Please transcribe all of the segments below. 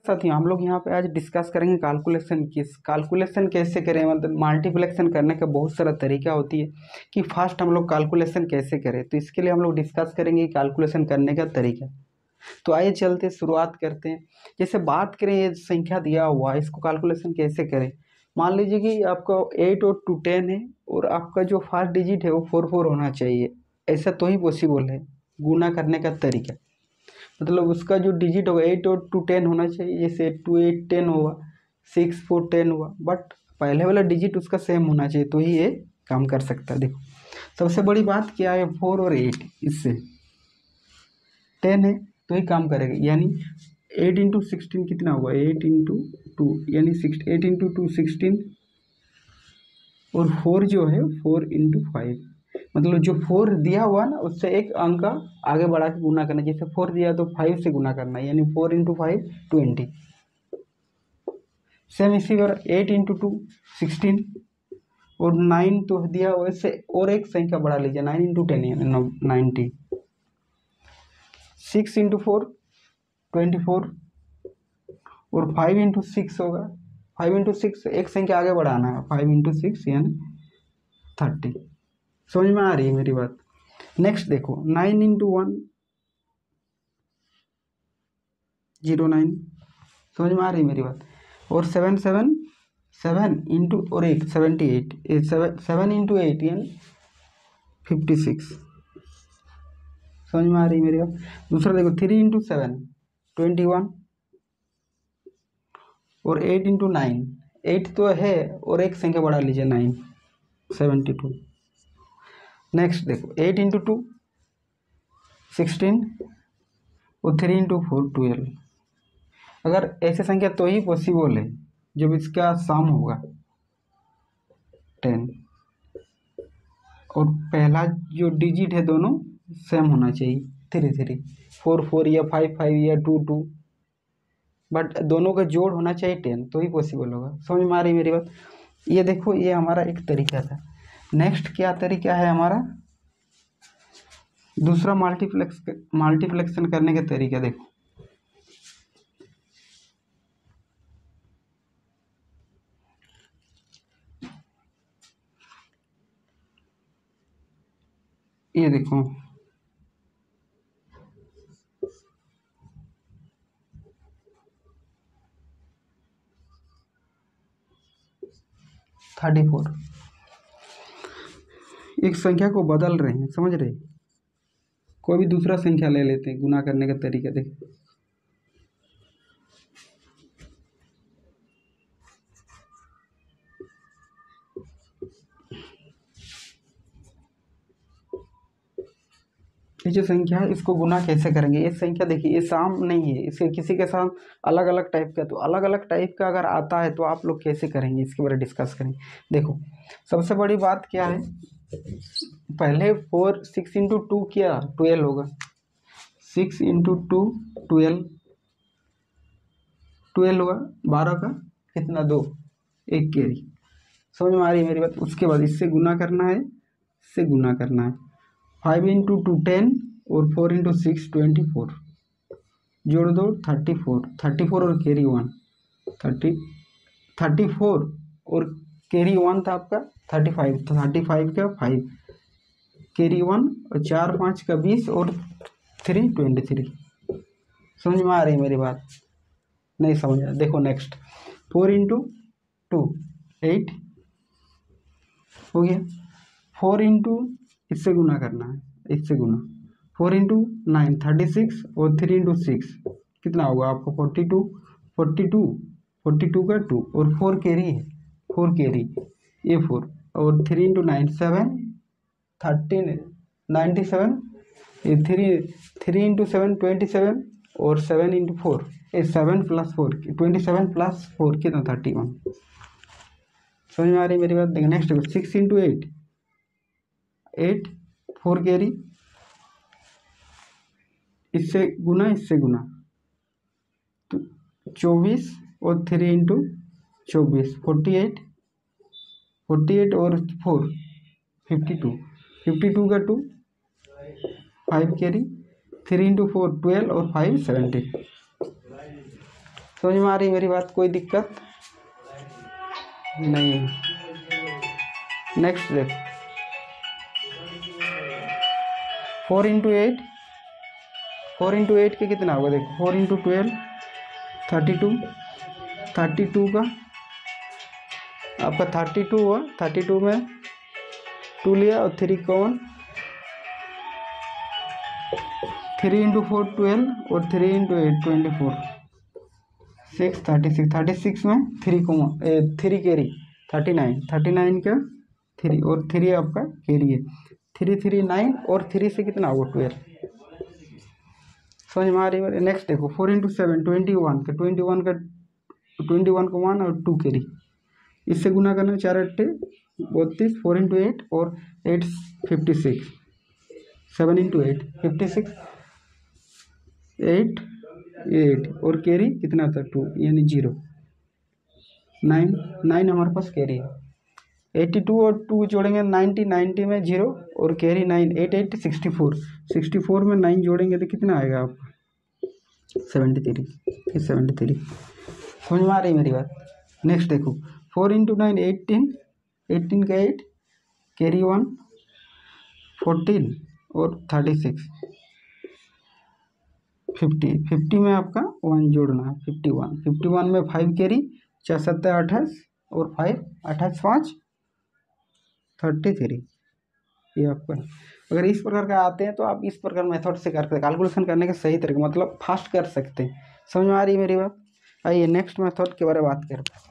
साथियों, हम लोग यहाँ पे आज डिस्कस करेंगे कैलकुलेशन कैसे करें। मतलब मल्टीप्लिकेशन करने का बहुत सारा तरीका होती है कि फास्ट हम लोग कैलकुलेशन कैसे करें। तो इसके लिए हम लोग डिस्कस करेंगे कैलकुलेशन करने का तरीका। तो आइए चलते शुरुआत करते हैं। जैसे बात करें, ये संख्या दिया हुआ है, इसको कैलकुलेशन कैसे करें। मान लीजिए कि आपका 8 और 2 10 है और आपका जो फर्स्ट डिजिट है वो 4 होना चाहिए। ऐसा तो ही पॉसिबल है गुना करने का तरीका। मतलब उसका जो डिजिट होगा 8 और 2 10 होना चाहिए। जैसे 2 8 10 हुआ, 6 4 10 हुआ, बट पहले वाला डिजिट उसका सेम होना चाहिए तो ही ये काम कर सकता है। देखो सबसे बड़ी बात क्या है, 4 और 8, इससे 10 है तो ही काम करेगा। यानी 8 इंटू 16 कितना होगा, 8 इंटू 2 यानी 8 इंटू 2 16, और 4 जो है 4 इंटू 5। मतलब जो 4 दिया हुआ ना उससे एक अंक आगे बढ़ा के गुना करना। जैसे 4 दिया तो 5 से गुना करना, यानी 4 इंटू 5 20। सेम इसी बार 8 इंटू 2 16, और 9 तो दिया हुआ, इससे और एक संख्या बढ़ा लीजिए, 9 इंटू 10 यानी 90। 6 इंटू 4 24, और 5 इंटू 6 होगा। 5 इंटू 6 एक संख्या आगे बढ़ाना है, 5 इंटू 6 यानी 30। समझ में आ रही है मेरी बात। नेक्स्ट देखो, 9 इंटू 1 09। समझ में आ रही है मेरी बात। और 7 इंटू और 1 78, 7 इंटू 8 यानी 56। समझ में आ रही है मेरी बात। दूसरा देखो, 3 इंटू 7 21, और 8 इंटू 9, 8 तो है और एक संख्या बढ़ा लीजिए 9 72। नेक्स्ट देखो, 8 इंटू 2 16, और 3 इंटू 4 12। अगर ऐसे संख्या तो ही पॉसिबल है जब इसका सम होगा 10, और पहला जो डिजिट है दोनों सेम होना चाहिए, 3 3 4 4 या 5 5 या 2 2, बट दोनों का जोड़ होना चाहिए 10 तो ही पॉसिबल होगा। समझ में आ रही मेरी बात। ये देखो, ये हमारा एक तरीका था। नेक्स्ट क्या तरीका है हमारा, दूसरा मल्टीप्लेक्शन करने का तरीका। देखो ये देखो, थर्टी फोर। एक संख्या को बदल रहे हैं, समझ रहे। कोई भी दूसरा संख्या ले लेते हैं, गुना करने का तरीका देखो। ये जो संख्या है इसको गुना कैसे करेंगे। ये संख्या देखिए, ये साम नहीं है, इसके किसी के साथ अलग अलग टाइप का। तो अलग अलग टाइप का अगर आता है तो आप लोग कैसे करेंगे, इसके बारे में डिस्कस करेंगे। देखो सबसे बड़ी बात क्या है, पहले 4 6 इंटू 2 किया 12 होगा। 6 इंटू 2 12, 12 होगा। 12 का कितना, 2, एक कैरी। समझ में आ रही है मेरी बात। उसके बाद इससे गुना करना है, इससे गुना करना है। 5 इंटू 2 10, और 4 इंटू 6 24, जोड़ दो 34। 34 और कैरी 1 34, और कैरी 1 था आपका 35, तो 35 का 5, कैरी 1, और 4 5 का 20, और 3 23। समझ में आ रही है मेरी बात, नहीं समझ आ। देखो नेक्स्ट, 4 इंटू 2 8 हो गया। 4 इंटू, इससे गुना करना है, इससे गुना। 4 इंटू 9 36, और 3 इंटू 6 कितना होगा आपको 42 42 42 का 2, और 4 कैरी है, 4 कैरी, ये 4, और 3 इंटू 9 7 13 97, ये 3 इंटू 7 27, और 7 इंटू 4, ये 7 प्लस 4 27 प्लस 4 कितना 31। समझ में आ रही है मेरी बात। देखिए नेक्स्ट 6 इंटू 8 8, 4 कैरी, इससे गुना, इससे गुना, तो 24, और 3 इंटू 24 48 48, और 4 52 52 का 2, 5 कैरी, 3 इंटू 4 12, और 5 70। समझ में आ रही मेरी बात, कोई दिक्कत नहीं है। नेक्स्ट देख, 4 इंटू 8, 4 इंटू 8 के कितना होगा, देखो 4 इंटू 12 32, 32 का आपका 32 हुआ, 32 में 2 लिया और 3 कॉमन, 3 इंटू 4 12 और 3 इंटू 8 24, 6 36, 36 में 3 कॉमन 3 कैरी 39, 39 का 3 और 3 आपका कैरी है, 3 3 9 और 3 से कितना होगा 12। समझ में आ रही है। नेक्स्ट देखो 4 इंटू 7 21 का 21 का 1 और 2 कैरी, इससे गुना करना 4 8 32, 4 इंटू 8 और 8 56, 7 इंटू 8 56, 8 8 और कैरी कितना था 2 यानी 0, 9 हमारे पास कैरी है। 82 और 2 जोड़ेंगे 90, 90 में 0 और कैरी 9, 8 8 64, 64 में 9 जोड़ेंगे तो कितना आएगा आपका 73, 73। समझ में आ रही मेरी बात। नेक्स्ट देखो 4 इंटू 9 18, 18 का 8 कैरी 1 14 और 36, 50 में आपका 1 जोड़ना है 51, 51 में 5 कैरी 4 7 28 और 5 28 5 33। ये आपका अगर इस प्रकार का आते हैं तो आप इस प्रकार मेथड से करके कैलकुलेशन करने के सही तरीके मतलब फास्ट कर सकते हैं। समझ में आ रही है मेरी बात। आइए नेक्स्ट मेथड के बारे में बात करते हैं।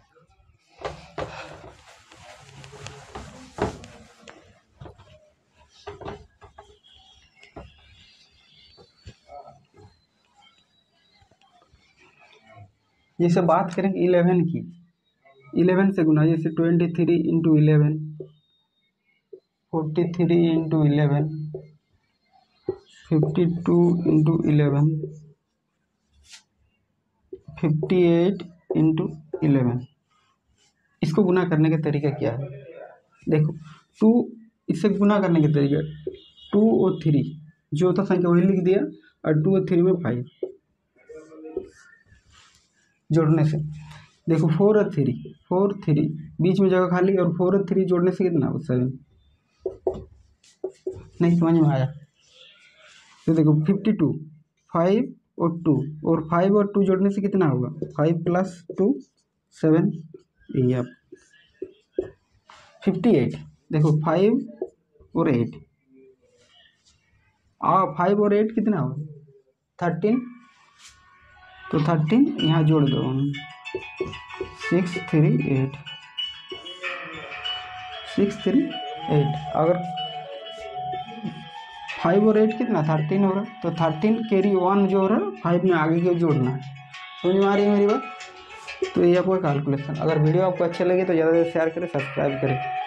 जैसे बात करेंगे 11 की, 11 से गुना, जैसे 23 इंटू 11, 43 इंटू 11, 52 इंटू 11, 58 इंटू 11। इसको गुना करने का तरीका क्या है, देखो 2 इससे गुना करने का तरीका 2 और 3 जो था संख्या वही लिख दिया और 2 और 3 में 5 जोड़ने से देखो 4 और 3, 4 3 बीच में जगह खाली और 4 और 3 जोड़ने से कितना होगा 7। नहीं समझ में आया तो देखो 52, 5 और 2 और 5 और 2 जोड़ने से कितना होगा 5 प्लस 2 7। यही आप 58 देखो 5 और 8 5 और 8 कितना होगा 13, तो 13 यहाँ जोड़ दो 6 3 8, 6 3 8। अगर 5 और 8 कितना 13 हो रहा है तो 13 कैरी 1 जो हो रहा है 5 में आगे के जोड़ना है। समझ में आ रही है मेरी बात। तो ये आपका कैलकुलेशन। अगर वीडियो आपको अच्छा लगे तो ज़्यादा से ज़्यादा शेयर करें, सब्सक्राइब करें।